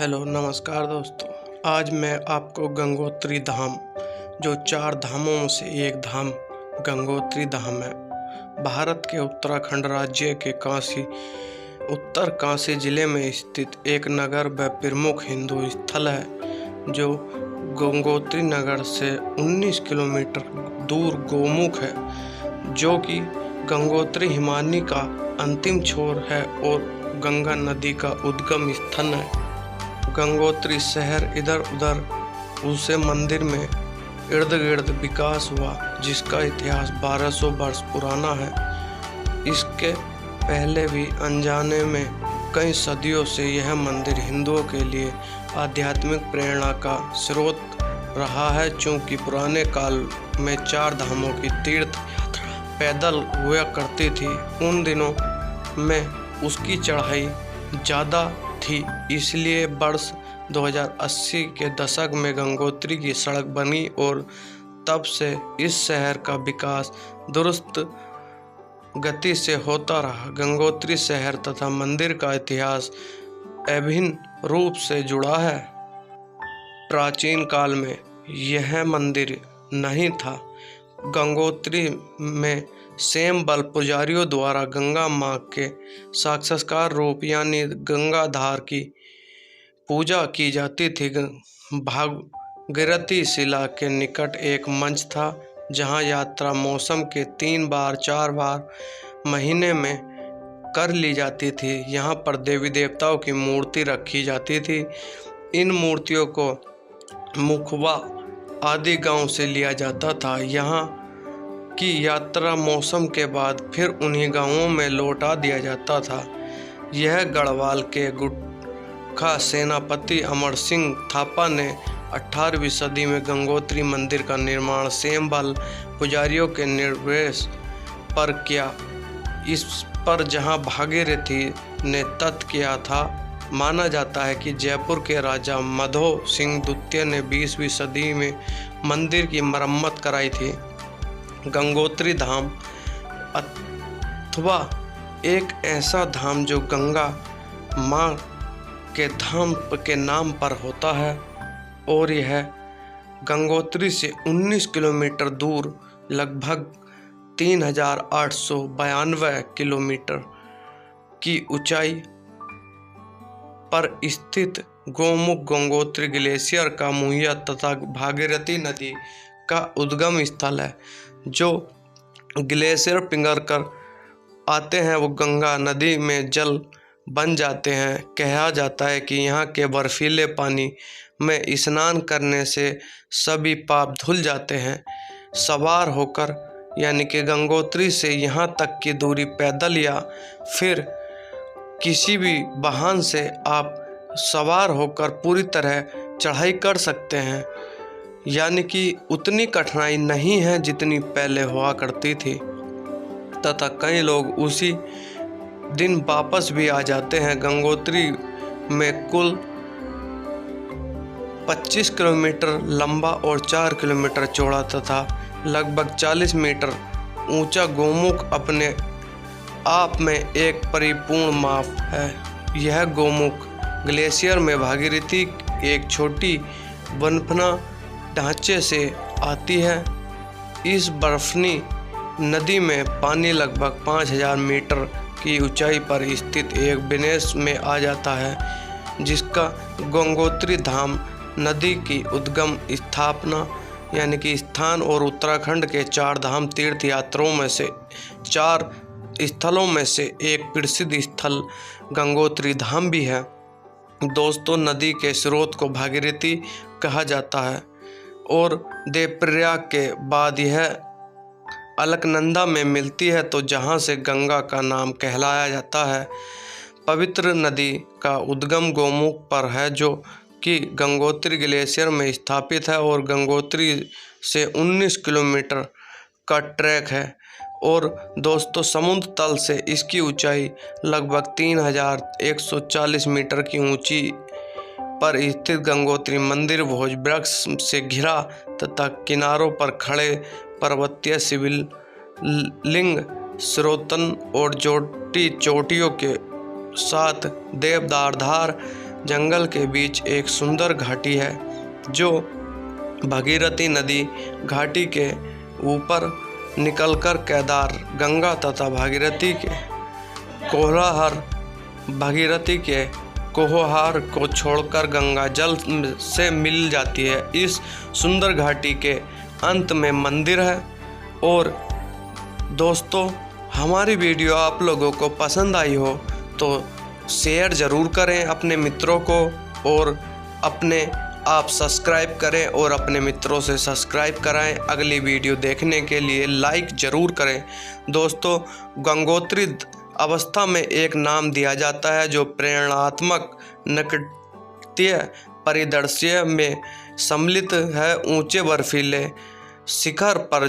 Hello नमस्कार दोस्तों। आज मैं आपको गंगोत्री धाम, जो 4 धामों में से एक धाम गंगोत्री धाम है, भारत के उत्तराखंड राज्य के उत्तर काशी जिले में स्थित एक नगर व प्रमुख हिंदू स्थल है, जो गंगोत्री नगर से 19 किलोमीटर दूर गोमुख है, जो कि गंगोत्री हिमानी का अंतिम छोर है और गंगा नदी का उद्गम स्थान है। गंगोत्री शहर इधर उधर उसे मंदिर में इर्द गिर्द विकास हुआ, जिसका इतिहास 1200 वर्ष पुराना है। इसके पहले भी अनजाने में कई सदियों से यह मंदिर हिंदुओं के लिए आध्यात्मिक प्रेरणा का स्रोत रहा है। चूँकि पुराने काल में 4 धामों की तीर्थ यात्रा पैदल हुआ करती थी, उन दिनों में उसकी चढ़ाई ज़्यादा थी, इसलिए वर्ष 2080 के दशक में गंगोत्री की सड़क बनी और तब से इस शहर का विकास दुरुस्त गति से होता रहा। गंगोत्री शहर तथा मंदिर का इतिहास अभिन्न रूप से जुड़ा है। प्राचीन काल में यह मंदिर नहीं था। गंगोत्री में सेमबल पुजारियों द्वारा गंगा माँ के साक्षात्कार रूप यानी गंगाधार की पूजा की जाती थी। भागीरथी शिला के निकट एक मंच था, जहाँ यात्रा मौसम के 3-4 बार महीने में कर ली जाती थी। यहाँ पर देवी देवताओं की मूर्ति रखी जाती थी। इन मूर्तियों को मुखबा आदि गांव से लिया जाता था। यहाँ की यात्रा मौसम के बाद फिर उन्हीं गांवों में लौटा दिया जाता था। यह गढ़वाल के गुरखा सेनापति अमर सिंह थापा ने 18वीं सदी में गंगोत्री मंदिर का निर्माण सेमबल पुजारियों के निर्देश पर किया। इस पर जहां भागीरथी ने तट किया था, माना जाता है कि जयपुर के राजा माधो सिंह द्वितीय ने 20वीं सदी में मंदिर की मरम्मत कराई थी। गंगोत्री धाम अथवा एक ऐसा धाम जो गंगा माँ के धाम के नाम पर होता है, और यह गंगोत्री से 19 किलोमीटर दूर लगभग 3892 किलोमीटर की ऊंचाई पर स्थित गोमुख गंगोत्री ग्लेशियर का मुहैया तथा भागीरथी नदी का उद्गम स्थल है। जो ग्लेशियर पिघल कर आते हैं वो गंगा नदी में जल बन जाते हैं। कहा जाता है कि यहाँ के बर्फीले पानी में स्नान करने से सभी पाप धुल जाते हैं। सवार होकर यानी कि गंगोत्री से यहाँ तक की दूरी पैदल या फिर किसी भी वाहन से आप सवार होकर पूरी तरह चढ़ाई कर सकते हैं, यानी कि उतनी कठिनाई नहीं है जितनी पहले हुआ करती थी, तथा कई लोग उसी दिन वापस भी आ जाते हैं। गंगोत्री में कुल 25 किलोमीटर लंबा और 4 किलोमीटर चौड़ा तथा लगभग 40 मीटर ऊंचा गोमुख अपने आप में एक परिपूर्ण माप है। यह गोमुख ग्लेशियर में भागीरथी एक छोटी बर्फनी ढांचे से आती है। इस बर्फनी नदी में पानी लगभग 5000 मीटर की ऊंचाई पर स्थित एक विनेश में आ जाता है, जिसका गंगोत्री धाम नदी की उद्गम स्थापना यानी कि स्थान और उत्तराखंड के 4 धाम तीर्थ यात्राओं में से 4 स्थलों में से एक प्रसिद्ध स्थल गंगोत्री धाम भी है। दोस्तों, नदी के स्रोत को भागीरथी कहा जाता है और देवप्रयाग के बाद यह अलकनंदा में मिलती है, तो जहां से गंगा का नाम कहलाया जाता है। पवित्र नदी का उद्गम गोमुख पर है, जो कि गंगोत्री ग्लेशियर में स्थापित है और गंगोत्री से 19 किलोमीटर का ट्रैक है। और दोस्तों, समुद्र तल से इसकी ऊंचाई लगभग 3140 मीटर की ऊंची पर स्थित गंगोत्री मंदिर भोज वृक्ष से घिरा तथा किनारों पर खड़े पर्वतीय शिवलिंग स्रोतन और चोटियों के साथ देवदार धार जंगल के बीच एक सुंदर घाटी है जो भागीरथी नदी घाटी के ऊपर निकलकर केदार, गंगा तथा भागीरथी के कोहार को छोड़कर गंगा जल से मिल जाती है। इस सुंदर घाटी के अंत में मंदिर है। और दोस्तों, हमारी वीडियो आप लोगों को पसंद आई हो तो शेयर ज़रूर करें अपने मित्रों को, और आप सब्सक्राइब करें और अपने मित्रों से सब्सक्राइब कराएं। अगली वीडियो देखने के लिए लाइक ज़रूर करें। दोस्तों, गंगोत्री अवस्था में एक नाम दिया जाता है जो प्रेरणात्मक नृत्य परिदृश्य में सम्मिलित है। ऊंचे बर्फीले शिखर पर